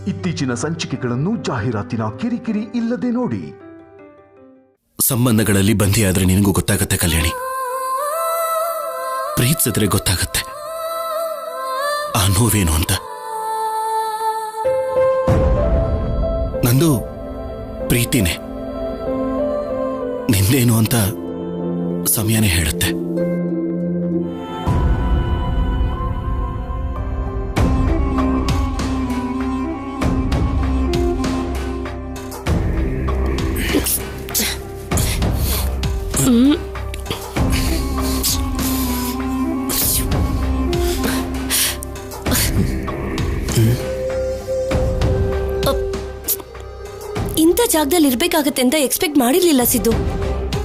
ಇತ್ತೀಚಿನ ಸಂಚಿಕೆಗಳನ್ನು ಜಾಹೀರಾತಿನ ಕಿರಿಕಿರಿ ಇಲ್ಲದೆ ನೋಡಿ. ಸಂಬಂಧಗಳಲ್ಲಿ ಬಂಧಿಯಾದ್ರೆ ನಿನಗೂ ಗೊತ್ತಾಗತ್ತೆ ಕಲ್ಯಾಣಿ. ಪ್ರೀತಿಸಿದ್ರೆ ಗೊತ್ತಾಗತ್ತೆ ಆ ನೋವೇನು ಅಂತ. ನಂದು ಪ್ರೀತಿನೇ, ನಿಂದೇನು ಅಂತ ಸಮಯನೇ ಹೇಳುತ್ತೆ. ಇಂಥ ಜಾಗದಲ್ಲಿ ಇರ್ಬೇಕಾಗತ್ತೆ ಅಂತ ಎಕ್ಸ್ಪೆಕ್ಟ್ ಮಾಡಿರ್ಲಿಲ್ಲ ಸಿದ್ದು.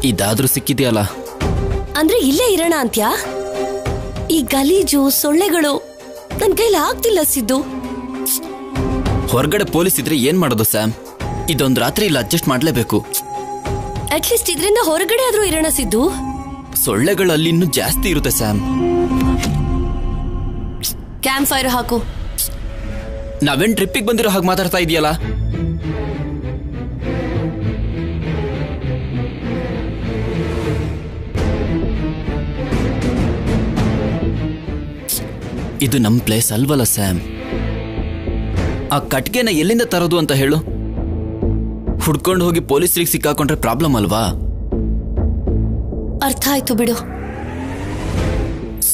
ಇದಾದ್ರೂ ಸಿಕ್ಕಿದ್ಯಲ್ಲ. ಅಂದ್ರೆ ಇಲ್ಲೇ ಇರೋಣ ಅಂತ್ಯಾ? ಈ ಗಲೀಜು ಸೊಳ್ಳೆಗಳು ನನ್ ಕೈಲಿ ಆಗ್ತಿಲ್ಲ ಸಿದ್ದು. ಹೊರಗಡೆ ಪೊಲೀಸ್ ಇದ್ರೆ ಏನ್ ಮಾಡೋದು ಸ್ಯಾಮ್? ಇದೊಂದು ರಾತ್ರಿ ಇಲ್ಲಿ ಅಡ್ಜಸ್ಟ್ ಮಾಡ್ಲೇಬೇಕು. ಅಟ್ಲೀಸ್ಟ್ ಇದರಿಂದ ಹೊರಗಡೆ ಆದ್ರೂ ಇರೋಣ ಸಿದ್ದು. ಸೊಳ್ಳೆಗಳು ಅಲ್ಲಿ ಇನ್ನೂ ಜಾಸ್ತಿ ಇರುತ್ತೆ ಸ್ಯಾಮ್. ಕ್ಯಾಂಪ್ ಫೈರ್ ಹಾಕು. ನಾವೇನ್ ಟ್ರಿಪ್ಪಿಗೆ ಬಂದಿರೋ ಹಾಗೆ ಮಾತಾಡ್ತಾ ಇದೆಯಲ್ಲ. ಇದು ನಮ್ ಪ್ಲೇಸ್ ಅಲ್ವಲ್ಲ ಸ್ಯಾಮ್. ಆ ಕಟ್ಗೆನ ಎಲ್ಲಿಂದ ತರೋದು ಅಂತ ಹೇಳು. ಹುಡ್ಕೊಂಡು ಹೋಗಿ ಪೊಲೀಸರಿಗೆ ಸಿಕ್ಕಾಕೊಂಡ್ರೆ ಪ್ರಾಬ್ಲಮ್ ಅಲ್ವಾ? ಅರ್ಥ ಆಯ್ತು ಬಿಡು.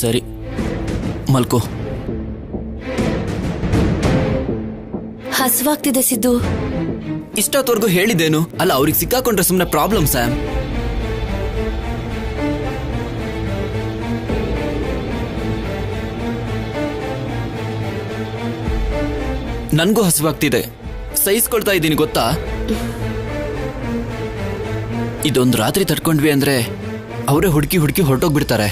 ಸರಿ ಮಲ್ಕೋ. ಹಸುವಾಗ್ತಿದೆ ಸಿದ್ದು. ಇಷ್ಟೊತ್ತವರೆಗೂ ಹೇಳಿದ್ದೇನು ಅಲ್ಲ, ಅವ್ರಿಗೆ ಸಿಕ್ಕಾಕೊಂಡ್ರೆ ಸುಮ್ಮನೆ ಪ್ರಾಬ್ಲಮ್ ಸ್ಯಾಮ್. ನನ್ಗೂ ಹಸುವಾಗ್ತಿದೆ, ಸಹಿಸ್ಕೊಳ್ತಾ ಇದ್ದೀನಿ ಗೊತ್ತಾ. ಇದೊಂದು ರಾತ್ರಿ ತಡ್ಕೊಂಡ್ವಿ ಅಂದ್ರೆ ಅವರೇ ಹುಡುಕಿ ಹೊರಟೋಗ್ಬಿಡ್ತಾರೆ.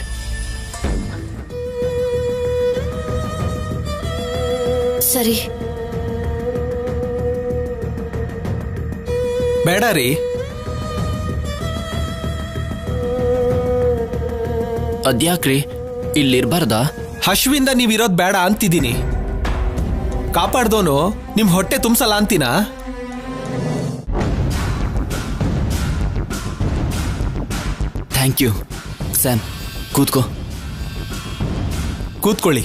ಸರಿ ಬೇಡ ರೀ. ಅದ್ಯಾಕ್ರಿ ಇಲ್ಲಿರ್ಬಾರ್ದಾ? ಹಶ್ವಿಂದ ನೀವಿರೋದ್ ಬೇಡ ಅಂತಿದ್ದೀನಿ. ಕಾಪಾಡ್ದೋನು ನಿಮ್ ಹೊಟ್ಟೆ ತುಂಬಿಸಲ್ಲ ಅಂತೀನಾ? Thank you Sam. ಕೂತ್ಕೋ. ಕೂತ್ಕೊಳ್ಳಿ.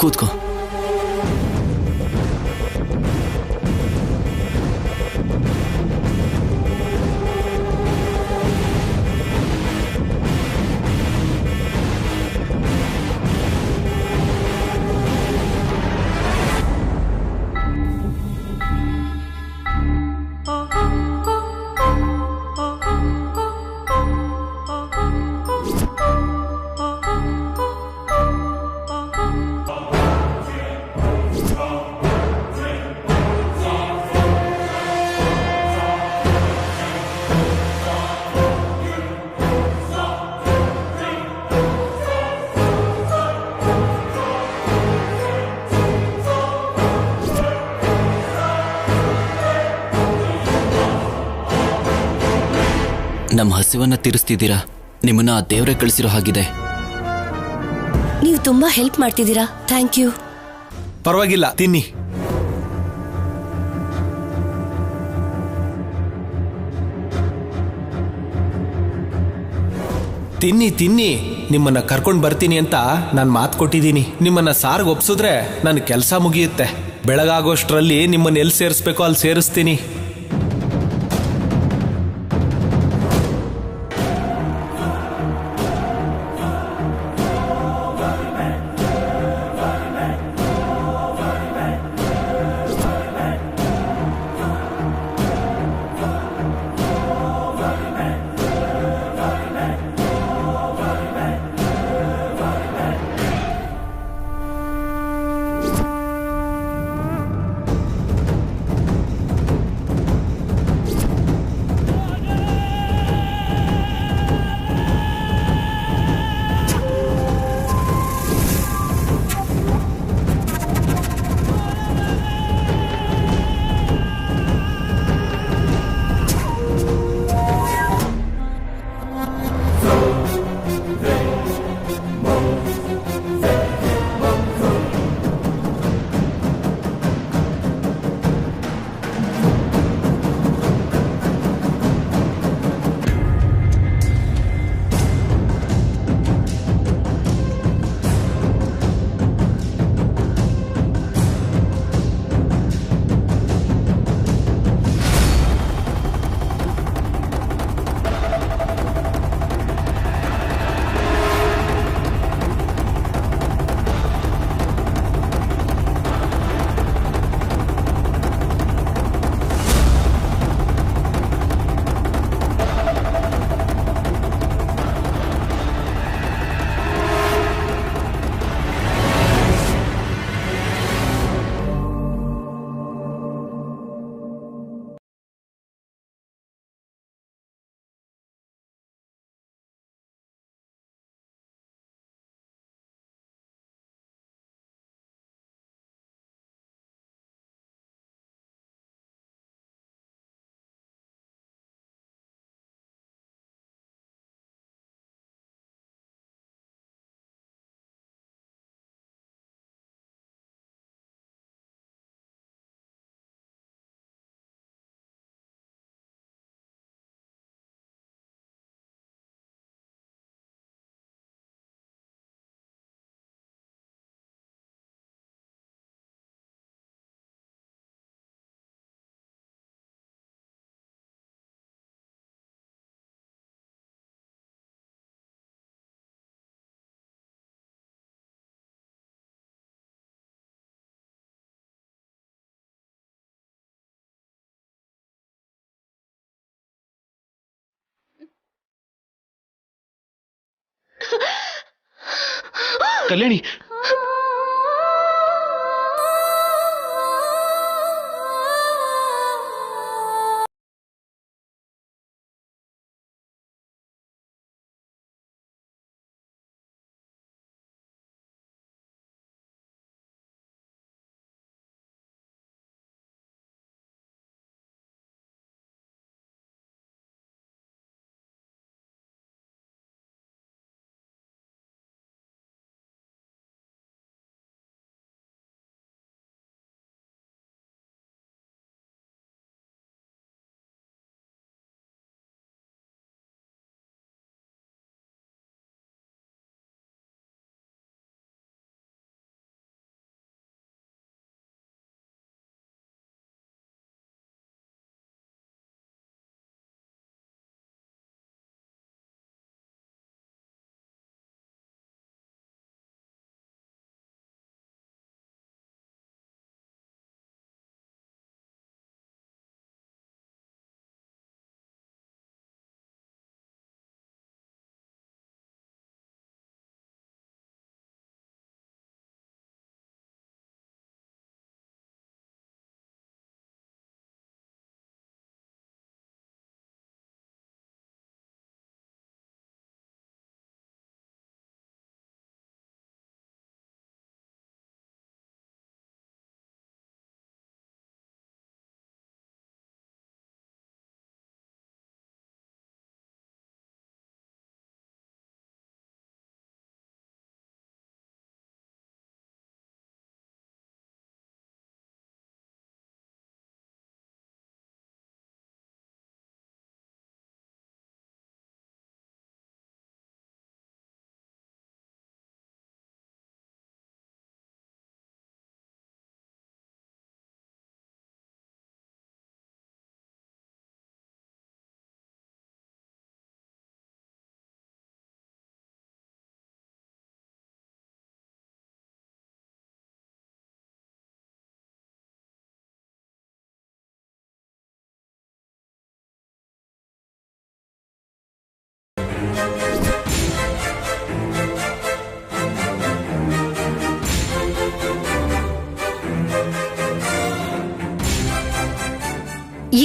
ಕೂತ್ಕೋ. ನಮ್ಮ ಹಸಿವನ್ನ ತೀರಿಸ್ತಿದ್ದೀರಾ. ನಿಮ್ಮನ್ನ ಆ ದೇವರೇ ಕಳಿಸಿರೋ ಹಾಗಿದೆ. ನೀವು ತುಂಬಾ ಹೆಲ್ಪ್ ಮಾಡ್ತಿದ್ದೀರಾ. Thank you. ಪರವಾಗಿಲ್ಲ, ತಿನ್ನಿ. ತಿನ್ನಿ ತಿನ್ನಿ. ನಿಮ್ಮನ್ನ ಕರ್ಕೊಂಡು ಬರ್ತೀನಿ ಅಂತ ನಾನು ಮಾತು ಕೊಟ್ಟಿದ್ದೀನಿ. ನಿಮ್ಮನ್ನ ಸಾರ್ಗೆ ಒಪ್ಸಿದ್ರೆ ನನ್ನ ಕೆಲಸ ಮುಗಿಯುತ್ತೆ. ಬೆಳಗಾಗೋಷ್ಟರಲ್ಲಿ ನಿಮ್ಮನ್ನ ಎಲ್ಲಿ ಸೇರಿಸ್ಬೇಕೋ ಅಲ್ಲಿ ಸೇರಿಸ್ತೀನಿ. ಕಲ್ಯಾಣಿ,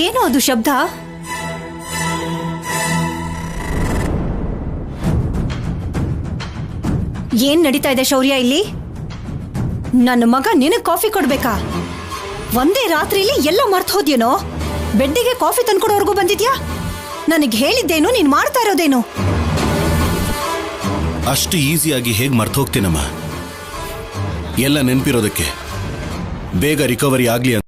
ಏನು ಅದು ಶಬ್ದ? ಏನ್ ನಡೀತಾ ಇದೆ ಶೌರ್ಯ ಇಲ್ಲಿ? ನನ್ನ ಮಗ ನಿನಗ್ ಕಾಫಿ ಕೊಡ್ಬೇಕಾ? ಒಂದೇ ರಾತ್ರಿಲಿ ಎಲ್ಲ ಮರ್ತು ಹೋದ್ಯೇನೋ? ಬೆಡ್ಡಿಗೆ ಕಾಫಿ ತಂದ್ಕೊಡೋರ್ಗೂ ಬಂದಿದ್ಯಾ? ನನಗೆ ಹೇಳಿದ್ದೇನು, ನೀನ್ ಮಾಡ್ತಾ ಇರೋದೇನು? ಅಷ್ಟು ಈಸಿಯಾಗಿ ಹೇಗೆ ಮರ್ತು ಹೋಗ್ತೀನಮ್ಮ? ಎಲ್ಲ ನೆನಪಿರೋದಕ್ಕೆ ಬೇಗ ರಿಕವರಿ ಆಗ್ಲಿ ಅಂತ.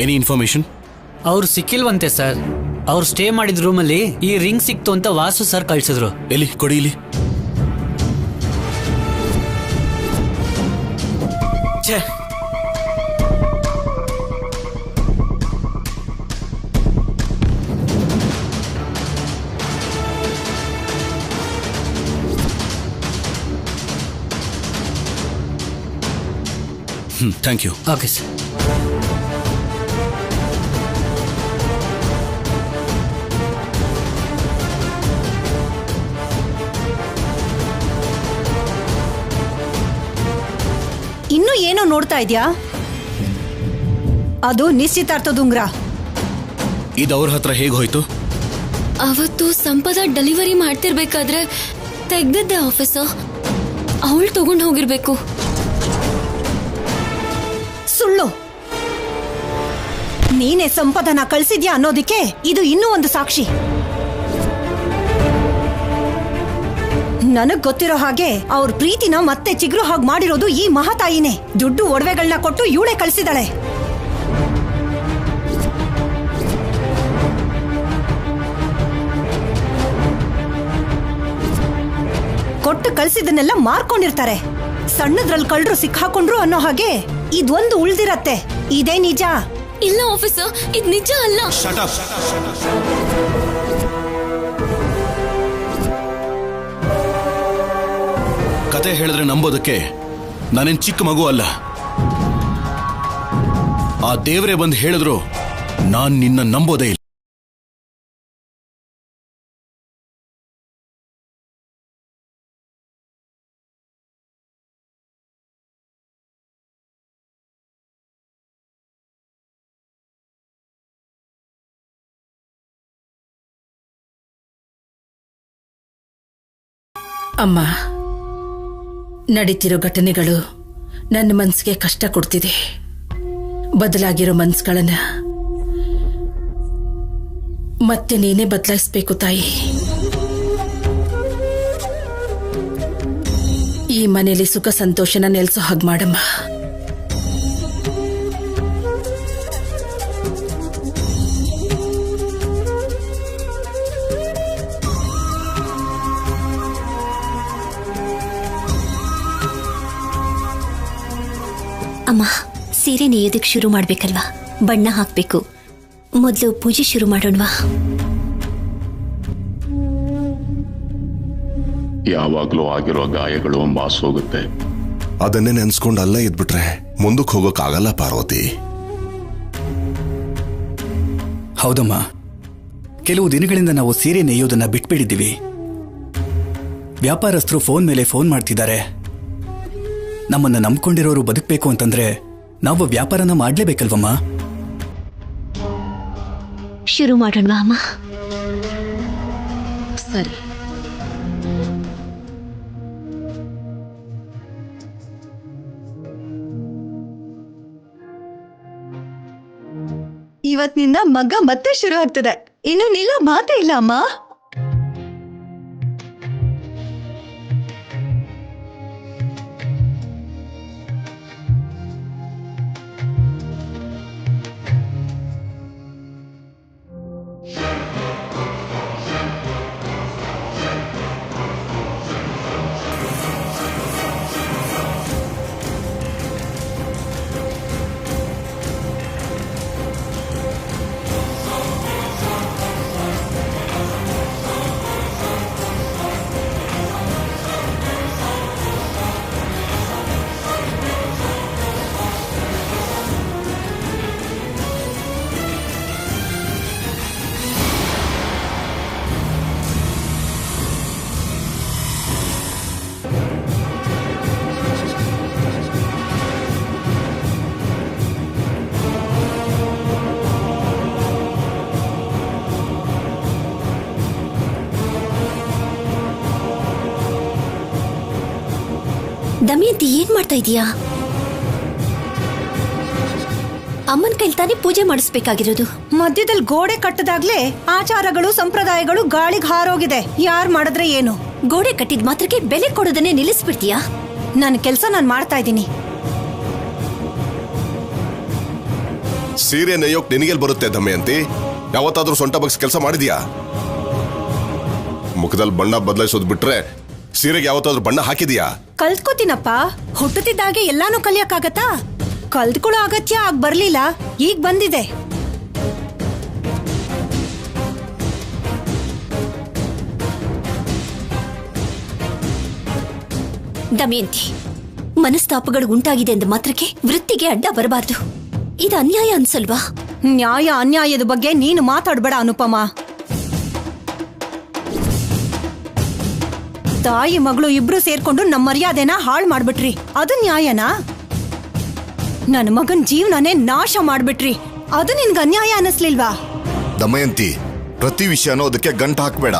Any information? ಅವ್ರು ಸಿಕ್ಕಿಲ್ವಂತೆ ಸರ್. ಅವ್ರು ಸ್ಟೇ ಮಾಡಿದ ರೂಮಲ್ಲಿ ಈ ರಿಂಗ್ ಸಿಕ್ತು ಅಂತ ವಾಸು ಸರ್ ಕಳ್ಸಿದ್ರು. ಎಲ್ಲಿ ಕೊಡಿ ಇಲ್ಲಿ. ಛೇ, ಥ್ಯಾಂಕ್ ಯು. Okay sir. ಇನ್ನೂ ಏನೋ ನೋಡ್ತಾ ಇದ್ಯಾ? ಅದು ನಿಶ್ಚಿತಾರ್ಥದ ಉಂಗ್ರ. ಇದು ಅವ್ರ ಹತ್ರ ಹೇಗೆ ಹೋಯ್ತು? ಅವತ್ತು ಸಂಪದ ಡೆಲಿವರಿ ಮಾಡ್ತಿರ್ಬೇಕಾದ್ರೆ ತೆಗ್ದಿದ್ದೆ ಆಫೀಸರ್. ಅವಳು ತಗೊಂಡು ಹೋಗಿರ್ಬೇಕು. ಸುಳ್ಳು. ನೀನೇ ಸಂಪದನ ಕಳ್ಸಿದ್ಯಾ ಅನ್ನೋದಿಕ್ಕೆ ಇದು ಇನ್ನೂ ಒಂದು ಸಾಕ್ಷಿ. ನನಗ್ ಗೊತ್ತಿರೋ ಹಾಗೆ ಅವ್ರ ಪ್ರೀತಿನ ಮತ್ತೆ ಚಿಗುರು ಹಾಗೆ ಮಾಡಿರೋದು ಈ ಮಹಾತಾಯಿನೇ. ದುಡ್ಡು ಒಡವೆಗಳನ್ನ ಕೊಟ್ಟು ಇವಳೇ ಕಳ್ಸಿದಾಳೆ. ಕೊಟ್ಟು ಕಳ್ಸಿದನ್ನೆಲ್ಲ ಮಾರ್ಕೊಂಡಿರ್ತಾರೆ. ಸಣ್ಣದ್ರಲ್ಲಿ ಕಳ್ಳರು ಸಿಕ್ಕಾಕೊಂಡ್ರು ಅನ್ನೋ ಹಾಗೆ ಇದೊಂದು ಉಳ್ದಿರತ್ತೆ. ಇದೇ ನಿಜ. ಇಲ್ಲ ಆಫೀಸರ್, ಇದು ನಿಜ ಅಲ್ಲ. ಕತೆ ಹೇಳಿದ್ರೆ ನಂಬೋದಕ್ಕೆ ನಾನೇನ್ ಚಿಕ್ಕ ಮಗು ಅಲ್ಲ. ಆ ದೇವರೇ ಬಂದು ಹೇಳಿದ್ರು ನಾನ್ ನಿನ್ನ ನಂಬೋದೇ ಇಲ್ಲ. ಅಮ್ಮ, ನಡೀತಿರೋ ಘಟನೆಗಳು ನನ್ನ ಮನಸ್ಸಿಗೆ ಕಷ್ಟ ಕೊಡ್ತಿದೆ. ಬದಲಾಗಿರೋ ಮನಸ್ಸುಗಳನ್ನ ಮತ್ತೆ ನೀನೇ ಬದಲಾಯಿಸ್ಬೇಕು ತಾಯಿ. ಈ ಮನೆಯಲ್ಲಿ ಸುಖ ಸಂತೋಷನ ನೆಲೆಸೋ ಹಾಗೆ ಮಾಡಮ್ಮ. ಅಮ್ಮ, ಸೀರೆ ನೇಯೋದಕ್ಕೆ ಶುರು ಮಾಡ್ಬೇಕಲ್ವಾ? ಬಣ್ಣ ಹಾಕ್ಬೇಕು. ಮೊದಲು ಪೂಜೆ ಶುರು ಮಾಡೋಣವಾ? ಯಾವಾಗ್ಲೂ ಆಗಿರೋ ಗಾಯಗಳು ಮಾಸೋಗುತ್ತೆ. ಅದನ್ನೇ ನೆನ್ಸ್ಕೊಂಡು ಅಲ್ಲೇ ಇದ್ಬಿಟ್ರೆ ಮುಂದಕ್ಕೆ ಹೋಗೋಕ್ಕಾಗಲ್ಲ ಪಾರ್ವತಿ. ಹೌದಮ್ಮ, ಕೆಲವು ದಿನಗಳಿಂದ ನಾವು ಸೀರೆ ನೇಯೋದನ್ನ ಬಿಟ್ಬಿಟ್ಟಿದ್ದೀವಿ. ವ್ಯಾಪಾರಸ್ಥರು ಫೋನ್ ಮೇಲೆ ಫೋನ್ ಮಾಡ್ತಿದ್ದಾರೆ. ನಮ್ಮನ್ನ ನಂಬ್ಕೊಂಡಿರೋರು ಬದುಕಬೇಕು ಅಂತಂದ್ರೆ ನಾವು ವ್ಯಾಪಾರನ ಮಾಡ್ಲೇಬೇಕಲ್ವಮ್ಮ? ಶುರು ಮಾಡೋಣವಾ ಅಮ್ಮ? ಸರಿ. ಇವತ್ತಿನಿಂದ ಮಗ್ಗ ಮತ್ತೆ ಶುರು ಆಗ್ತದೆ. ಇನ್ನು ನಿಲ್ಲೋ ಮಾತೇ ಇಲ್ಲ ಅಮ್ಮ. ದಮಯಂತಿ, ಏನ್ ಮಾಡ್ತಾ ಇದೀಯಾ? ಅಮ್ಮನ ಕೈಲಿ ತಾನೇ ಪೂಜೆ ಮಾಡಿಸ್ಬೇಕಾಗಿರೋದು. ಮಧ್ಯದಲ್ಲಿ ಗೋಡೆ ಕಟ್ಟದಾಗ್ಲೇ ಆಚಾರಗಳು ಸಂಪ್ರದಾಯಗಳು ಗಾಳಿಗೆ ಹಾರೋಗಿದೆ. ಯಾರ್ ಮಾಡಿದ್ರೆ ಏನು? ಗೋಡೆ ಕಟ್ಟಿದ ಮಾತ್ರಕ್ಕೆ ಬೆಲೆ ಕೊಡೋದನ್ನೇ ನಿಲ್ಲಿಸ್ಬಿಡ್ತೀಯಾ? ನನ್ನ ಕೆಲಸ ನಾನು ಮಾಡ್ತಾ ಇದ್ದೀನಿ. ಸೀರೆ ನೇಯೋಕ್ ನಿನಗೆಲ್ ಬರುತ್ತೆ ದಮಯಂತಿ? ಯಾವತ್ತಾದ್ರೂ ಸೊಂಟ ಬಗ್ಸ್ ಕೆಲಸ ಮಾಡಿದ್ಯಾ? ಮುಖದಲ್ಲಿ ಬಣ್ಣ ಬದಲಾಯಿಸೋದು ಬಿಟ್ರೆ ಸೀರೆಗೆ ಯಾವತ್ತಾದ್ರೂ ಬಣ್ಣ ಹಾಕಿದ್ಯಾ? ಕಲ್ತ್ಕೋತೀನಪ್ಪ. ಹುಟ್ಟುತ್ತಿದ್ದಾಗೆ ಎಲ್ಲಾನು ಕಲಿಯಕ್ಕಾಗತ್ತಾ? ಕಲ್ತ್ಕೊಳ್ಳೋ ಅಗತ್ಯ ಆಗ ಬರ್ಲಿಲ್ಲ, ಈಗ ಬಂದಿದೆ. ದಮಯಂತಿ, ಮನಸ್ತಾಪಗಳು ಉಂಟಾಗಿದೆ ಎಂದ ಮಾತ್ರಕ್ಕೆ ವೃತ್ತಿಗೆ ಅಡ್ಡ ಬರಬಾರ್ದು. ಇದು ಅನ್ಯಾಯ ಅನ್ಸಲ್ವಾ? ನ್ಯಾಯ ಅನ್ಯಾಯದ ಬಗ್ಗೆ ನೀನು ಮಾತಾಡ್ಬೇಡ ಅನುಪಮ. ತಾಯಿ ಮಗಳು ಇಬ್ರು ಸೇರ್ಕೊಂಡು ನಮ್ಮ ಮರ್ಯಾದೆನ ಹಾಳು ಮಾಡ್ಬಿಟ್ರಿ. ಅದು ನ್ಯಾಯನಾ? ನನ್ನ ಮಗನ್ ಜೀವನನೇ ನಾಶ ಮಾಡ್ಬಿಟ್ರಿ. ಅದು ನಿನ್ಗೆ ಅನ್ಯಾಯ ಅನ್ನಿಸ್ಲಿಲ್ವಾ? ದಮಯಂತಿ, ಪ್ರತಿ ವಿಷಯನೂ ಅದಕ್ಕೆ ಗಂಟು ಹಾಕ್ಬೇಡ.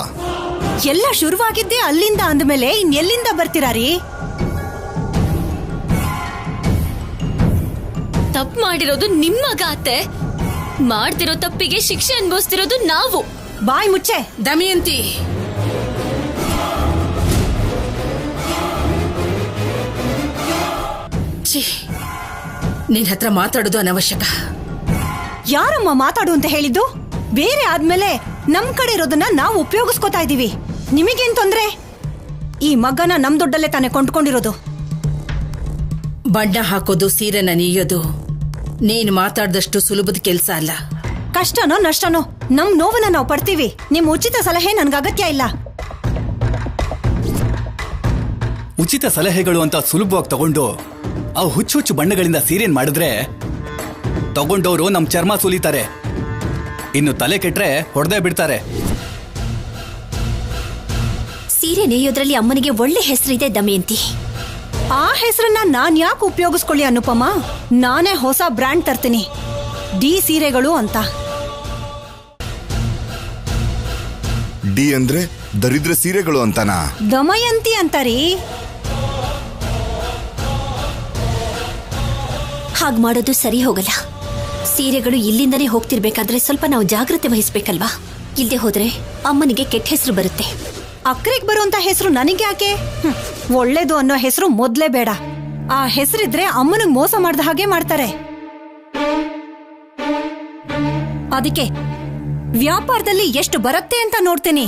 ಎಲ್ಲ ಶುರುವಾಗಿದ್ದೇ ಅಲ್ಲಿಂದ ಅಂದ್ಮೇಲೆ ಇನ್ನೆಲ್ಲಿಂದ ಬರ್ತೀರಾರಿ? ತಪ್ಪು ಮಾಡಿರೋದು ನಿಮ್ಮ ಮಗ ಅತ್ತೆ, ಮಾಡ್ತಿರೋ ತಪ್ಪಿಗೆ ಶಿಕ್ಷೆ ಅನುಭವಿಸ್ತಿರೋದು ನಾವು. ಬಾಯ್ ಮುಚ್ಚೆ. ದಮಯಂತಿ, ನಿನ್ ಹತ್ರ ಮಾತಾಡೋದು ಅನವಶ್ಯಕ. ಯಾರಮ್ಮ ಮಾತಾಡು ಅಂತ ಹೇಳಿದ್ದು? ಬೇರೆ ಆದ್ಮೇಲೆ ನಮ್ ಕಡೆ ಇರೋದನ್ನ ನಾವು ಉಪಯೋಗಿಸ್ಕೋತಾ ಇದೀವಿ. ನಿಮಗೇನ್ ತೊಂದ್ರೆ? ಈ ಮಗನ ನಮ್ ದುಡ್ಡಲ್ಲೇ ತಾನೇ ಕೊಂಡ್ಕೊಂಡಿರೋದು. ಬಣ್ಣ ಹಾಕೋದು, ಸೀರೆನ ನೀಯೋದು ನೀನ್ ಮಾತಾಡ್ದಷ್ಟು ಸುಲಭದ ಕೆಲ್ಸ ಅಲ್ಲ. ಕಷ್ಟನೋ ನಷ್ಟನೋ ನಮ್ ನೋವನ್ನ ನಾವು ಪಡ್ತೀವಿ. ನಿಮ್ ಉಚಿತ ಸಲಹೆ ನನ್ಗೆ ಅಗತ್ಯ ಇಲ್ಲ. ಉಚಿತ ಸಲಹೆಗಳು ಅಂತ ಸುಲಭವಾಗಿ ತಗೊಂಡು ಅವು ಹುಚ್ಚು ಹುಚ್ಚು ಬಣ್ಣಗಳಿಂದ ಸೀರೆನ್ ಮಾಡಿದ್ರೆ ತಗೊಂಡವರು ನಮ್ ಚರ್ಮ ಸುಲಿತಾರೆ. ಇನ್ನು ತಲೆ ಕೆಟ್ರೆ ಹೊಡೆದೇ ಬಿಡ್ತಾರೆ. ಸೀರೆ ನೇಯೋದ್ರಲ್ಲಿ ಅಮ್ಮನಿಗೆ ಒಳ್ಳೆ ಹೆಸರಿದೆ ದಮಯಂತಿ. ಆ ಹೆಸರನ್ನ ನಾನ್ ಯಾಕೆ ಉಪಯೋಗಿಸ್ಕೊಳ್ಳಿ ಅನುಪಮ? ನಾನೇ ಹೊಸ ಬ್ರ್ಯಾಂಡ್ ತರ್ತೀನಿ, ಡಿ ಸೀರೆಗಳು ಅಂತ. ಡಿ ಅಂದ್ರೆ ದರಿದ್ರ ಸೀರೆಗಳು ಅಂತನಾ? ದಮಯಂತಿ ಅಂತಾರೀ. ಹಾಗ್ ಮಾಡೋದು ಸರಿ ಹೋಗಲ್ಲ. ಸೀರೆಗಳು ಇಲ್ಲಿಂದನೇ ಹೋಗ್ತಿರ್ಬೇಕಾದ್ರೆ ಸ್ವಲ್ಪ ನಾವು ಜಾಗ್ರತೆ ವಹಿಸ್ಬೇಕಲ್ವಾ? ಇಲ್ದೆ ಹೋದ್ರೆ ಅಮ್ಮನಿಗೆ ಕೆಟ್ಟ ಹೆಸರು ಬರುತ್ತೆ. ಅಕ್ರೆಗ್ ಬರುವಂತ ಹೆಸರು ನನಗೆ ಯಾಕೆ? ಒಳ್ಳೇದು ಅನ್ನೋ ಹೆಸರು ಮೊದ್ಲೇ ಬೇಡ. ಆ ಹೆಸರಿದ್ರೆ ಅಮ್ಮನಿಗೆ ಮೋಸ ಮಾಡ್ದ ಹಾಗೆ ಮಾಡ್ತಾರೆ. ಅದಕ್ಕೆ ವ್ಯಾಪಾರದಲ್ಲಿ ಎಷ್ಟು ಬರುತ್ತೆ ಅಂತ ನೋಡ್ತೀನಿ,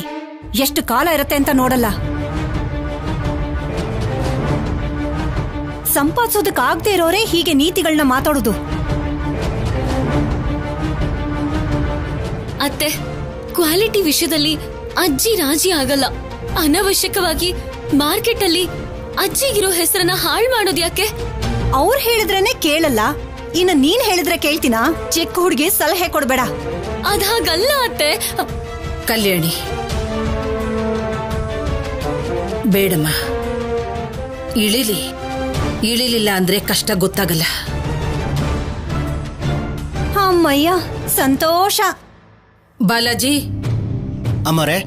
ಎಷ್ಟು ಕಾಲ ಇರುತ್ತೆ ಅಂತ ನೋಡಲ್ಲ. ಸಂಪಾದಿಸೋದಕ್ಕಾಗದೇ ಇರೋರೇ ಹೀಗೆ ನೀತಿಗಳನ್ನ ಮಾತಾಡೋದು. ಅತ್ತೆ, ಕ್ವಾಲಿಟಿ ವಿಷಯದಲ್ಲಿ ಅಜ್ಜಿ ರಾಜಿ ಆಗಲ್ಲ. ಅನವಶ್ಯಕವಾಗಿ ಮಾರ್ಕೆಟ್ ಅಲ್ಲಿ ಅಜ್ಜಿಗಿರೋ ಹೆಸರನ್ನ ಹಾಳು ಮಾಡೋದು ಯಾಕೆ? ಅವ್ರು ಹೇಳಿದ್ರೇನೆ ಕೇಳಲ್ಲ, ಇನ್ನು ನೀನ್ ಹೇಳಿದ್ರೆ ಕೇಳ್ತೀನಾ? ಚಿಕ್ಕ ಹುಡುಗಿ ಸಲಹೆ ಕೊಡ್ಬೇಡ. ಅದಾಗಲ್ಲ ಅತ್ತೆ. ಕಲ್ಯಾಣಿ, ಬೇಡಮ್ಮ, ಇಳಿಲಿಲ್ಲ ಅಂದ್ರೆ ಕಷ್ಟ ಗೊತ್ತಾಗಲ್ಲ. ಅಮ್ಮಯ್ಯ, ಸಂತೋಷ. ಬಾಲಾಜಿ, ಅಮ್ಮರೇ,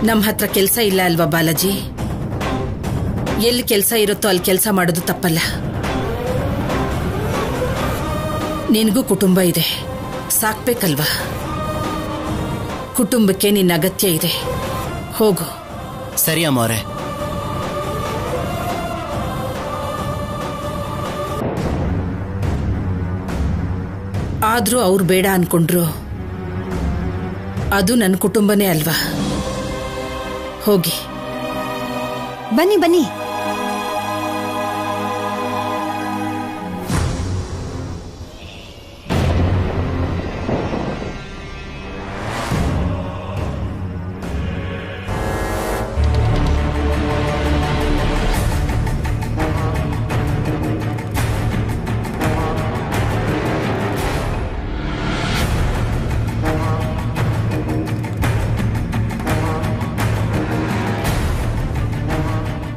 ನಮ್ ಹತ್ರ ಕೆಲ್ಸ ಇಲ್ಲ ಅಲ್ವಾ ಬಾಲಾಜಿ? ಎಲ್ಲಿ ಕೆಲ್ಸ ಇರುತ್ತೋ ಅಲ್ಲಿ ಕೆಲ್ಸ ಮಾಡೋದು ತಪ್ಪಲ್ಲ. ನಿನಗೂ ಕುಟುಂಬ ಇದೆ, ಸಾಕ್ಬೇಕಲ್ವಾ? ಕುಟುಂಬಕ್ಕೆ ನಿನ್ನ ಅಗತ್ಯ ಇದೆ. ಹೋಗು. ಸರಿ ಅಮ್ಮರೇ. ಆದ್ರೂ ಅವ್ರು ಬೇಡ ಅನ್ಕೊಂಡ್ರು, ಅದು ನನ್ನ ಕುಟುಂಬನೇ ಅಲ್ವಾ? ಹೋಗಿ. ಬನ್ನಿ ಬನ್ನಿ.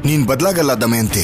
ನೀನ್ ಬದಲಾಗಲ್ಲ ದಮಯಂತಿ.